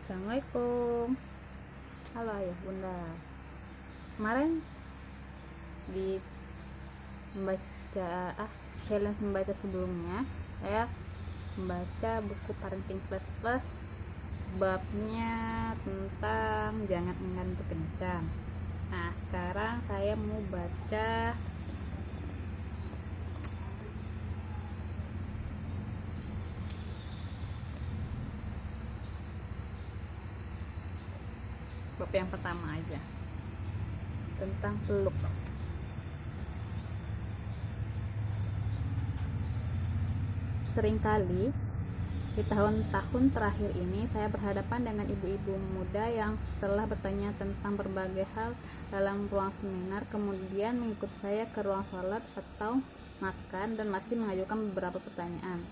Assalamualaikum. Halo ayah bunda. Kemarin di membaca challenge membaca sebelumnya, saya membaca buku Parenting Plus Plus, babnya tentang jangan enggan untuk kencang. Nah, sekarang saya mau baca bab yang pertama aja, tentang peluk. Seringkali di tahun-tahun terakhir ini saya berhadapan dengan ibu-ibu muda yang setelah bertanya tentang berbagai hal dalam ruang seminar kemudian mengikuti saya ke ruang sholat atau makan dan masih mengajukan beberapa pertanyaan.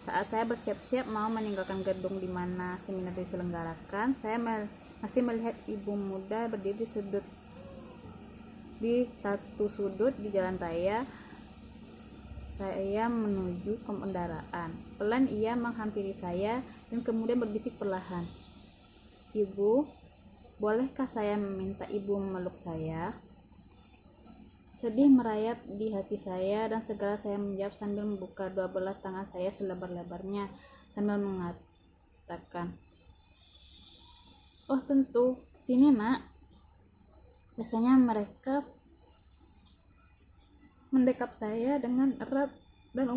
Saat saya bersiap-siap mau meninggalkan gedung di mana seminar diselenggarakan, saya masih melihat ibu muda berdiri di satu sudut di jalan raya. Saya menuju ke kendaraan. Pelan ia menghampiri saya dan kemudian berbisik perlahan, "Ibu, bolehkah saya meminta ibu memeluk saya?" Sedih merayap di hati saya dan segera saya menjawab sambil membuka dua belah tangan saya selebar-lebarnya sambil mengatakan, "Oh tentu, sini nak." Biasanya mereka mendekap saya dengan erat dan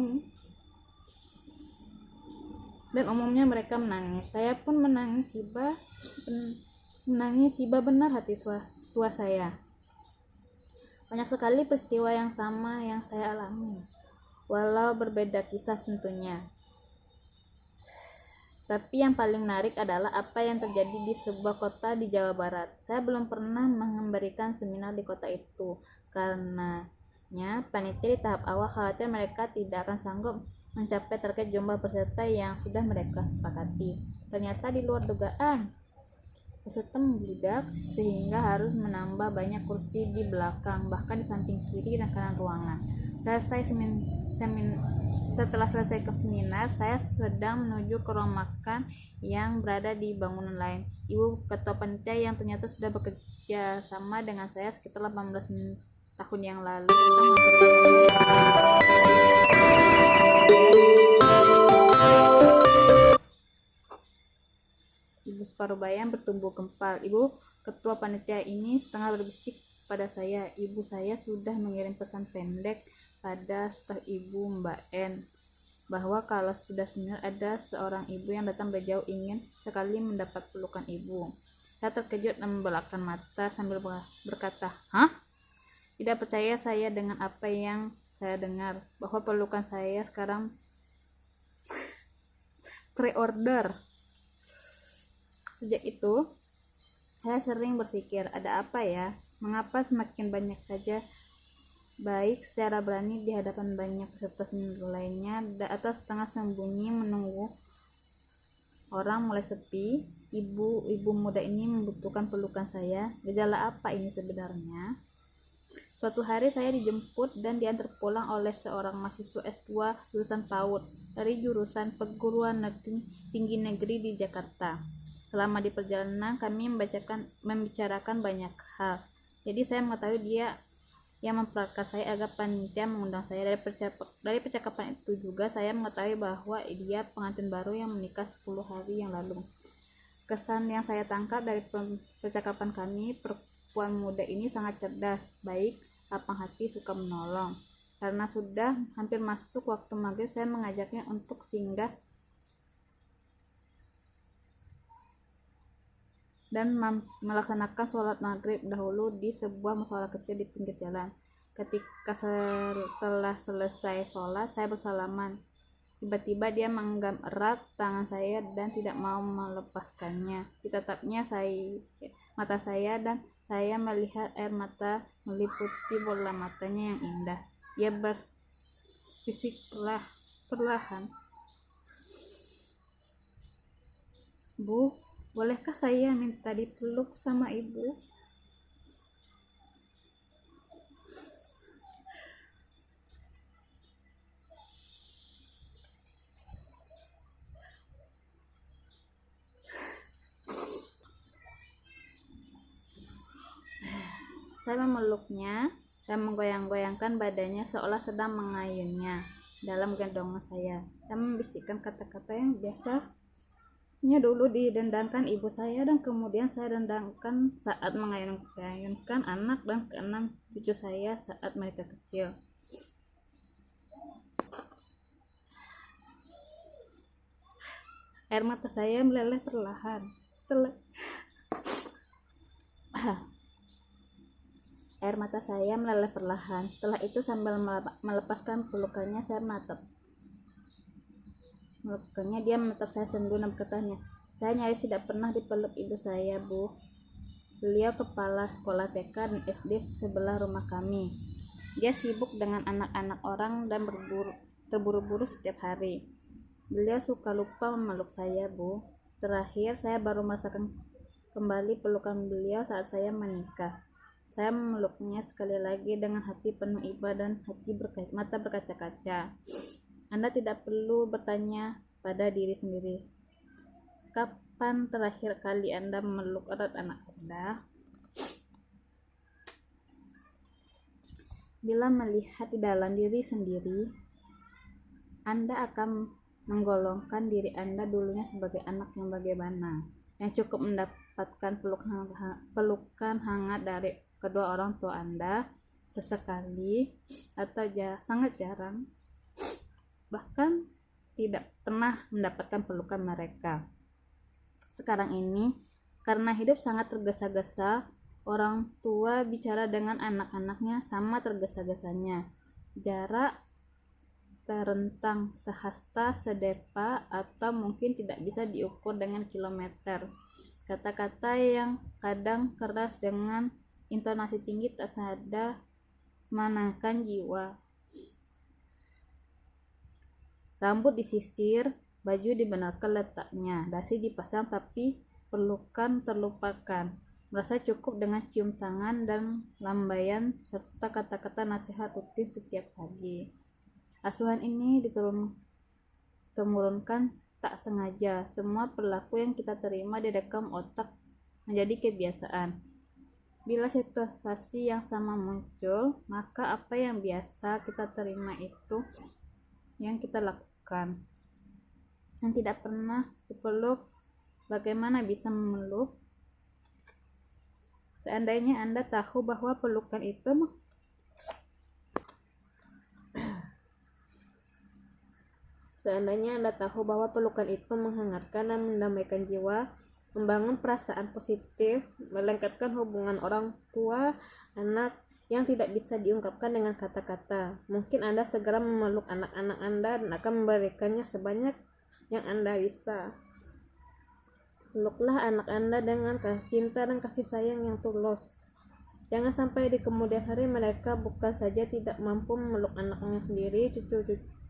umumnya mereka menangis. Saya pun menangis iba benar hati tua saya. Banyak sekali peristiwa yang sama yang saya alami, walau berbeda kisah tentunya. Tapi yang paling menarik adalah apa yang terjadi di sebuah kota di Jawa Barat. Saya belum pernah memberikan seminar di kota itu, karenanya panitia di tahap awal khawatir mereka tidak akan sanggup mencapai target jumlah peserta yang sudah mereka sepakati. Ternyata di luar dugaan, peserta membludak sehingga harus menambah banyak kursi di belakang, bahkan di samping kiri dan kanan ruangan. Setelah selesai ke seminar, saya sedang menuju ke ruang makan yang berada di bangunan lain. Ibu ketua panitia yang ternyata sudah bekerja sama dengan saya sekitar 18 tahun yang lalu tentang Ibu separuh bayang bertumbuh gempal. Ibu ketua panitia ini setengah berbisik pada saya. Ibu saya sudah mengirim pesan pendek pada staf ibu Mbak N bahwa kalau sudah seminar ada seorang ibu yang datang dari jauh ingin sekali mendapat pelukan ibu. Saya terkejut dan membelakang mata sambil berkata, "Hah?" Tidak percaya saya dengan apa yang saya dengar, bahwa pelukan saya sekarang pre-order. Sejak itu, saya sering berpikir, ada apa ya? Mengapa semakin banyak saja baik secara berani di hadapan banyak peserta seminar lainnya atau setengah sembunyi menunggu orang mulai sepi. Ibu muda ini membutuhkan pelukan saya. Gejala apa ini sebenarnya? Suatu hari saya dijemput dan diantar pulang oleh seorang mahasiswa S2 lulusan PAUD dari jurusan Perguruan Tinggi Negeri di Jakarta. Selama di perjalanan kami membicarakan banyak hal. Jadi saya mengetahui dia yang memperkenalkan saya agar panitia mengundang saya. Dari percakapan itu juga saya mengetahui bahwa dia pengantin baru yang menikah 10 hari yang lalu. Kesan yang saya tangkap dari percakapan kami, perempuan muda ini sangat cerdas, baik, lapang hati, suka menolong. Karena sudah hampir masuk waktu maghrib, saya mengajaknya untuk singgah dan melaksanakan sholat maghrib dahulu di sebuah mushola kecil di pinggir jalan. Ketika setelah selesai sholat, saya bersalaman. Tiba-tiba dia menggenggam erat tangan saya dan tidak mau melepaskannya. Ditatapnya mata saya dan saya melihat air mata meliputi bola matanya yang indah. Dia berbisik perlahan, "Bu, bolehkah saya minta dipeluk sama ibu?" Saya memeluknya dan menggoyang-goyangkan badannya seolah sedang mengayunnya dalam gendongan saya, dan membisikkan kata-kata yang biasanya dulu didendangkan ibu saya dan kemudian saya dendangkan saat mengayunkan anak dan keenam cucu saya saat mereka kecil. Air mata saya meleleh perlahan. Air mata saya meleleh perlahan. Setelah itu sambil melepaskan pelukannya, saya menatap. Melukannya, dia menatap saya sendu dan berkatanya, "Saya nyaris tidak pernah dipeluk ibu saya, Bu. Beliau kepala sekolah TK dan SD sebelah rumah kami. Dia sibuk dengan anak-anak orang dan terburu-buru setiap hari. Beliau suka lupa memeluk saya, Bu. Terakhir, saya baru merasakan kembali pelukan beliau saat saya menikah. Saya memeluknya sekali lagi dengan hati penuh iba dan mata berkaca-kaca. Anda tidak perlu bertanya pada diri sendiri, kapan terakhir kali Anda memeluk erat anak Anda? Bila melihat di dalam diri sendiri, Anda akan menggolongkan diri Anda dulunya sebagai anak yang bagaimana, yang cukup mendapatkan pelukan hangat dari kedua orang tua Anda sesekali atau sangat jarang, bahkan tidak pernah mendapatkan pelukan mereka. Sekarang ini, karena hidup sangat tergesa-gesa, orang tua bicara dengan anak-anaknya sama tergesa-gesanya. Jarak terentang sehasta, sedepa, atau mungkin tidak bisa diukur dengan kilometer. Kata-kata yang kadang keras dengan intonasi tinggi tersada menenangkan jiwa. Rambut disisir, baju dibenarkan letaknya, dasi dipasang, tapi pelukan terlupakan. Merasa cukup dengan cium tangan dan lambaian serta kata-kata nasihat rutin setiap pagi. Asuhan ini diturunkan tak sengaja. Semua perilaku yang kita terima direkam otak menjadi kebiasaan. Bila situasi yang sama muncul, maka apa yang biasa kita terima itu yang kita lakukan. Yang tidak pernah dipeluk, bagaimana bisa memeluk? Seandainya Anda tahu bahwa pelukan itu menghangatkan dan mendamaikan jiwa, membangun perasaan positif, melengkapkan hubungan orang tua anak yang tidak bisa diungkapkan dengan kata-kata. Mungkin Anda segera memeluk anak-anak Anda dan akan memberikannya sebanyak yang Anda bisa. Peluklah anak Anda dengan cinta dan kasih sayang yang tulus. Jangan sampai di kemudian hari mereka bukan saja tidak mampu memeluk anaknya sendiri,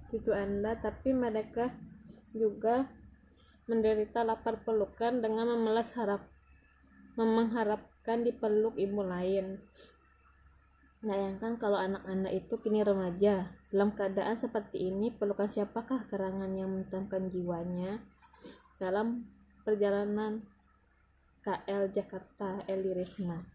cucu Anda, tapi mereka juga menderita lapar pelukan dengan mengharapkan dipeluk ibu lain. Bayangkan kalau anak Anda itu kini remaja. Dalam keadaan seperti ini, pelukan siapakah gerangan yang menenangkan jiwanya? Dalam perjalanan KL Jakarta, Eli Risma.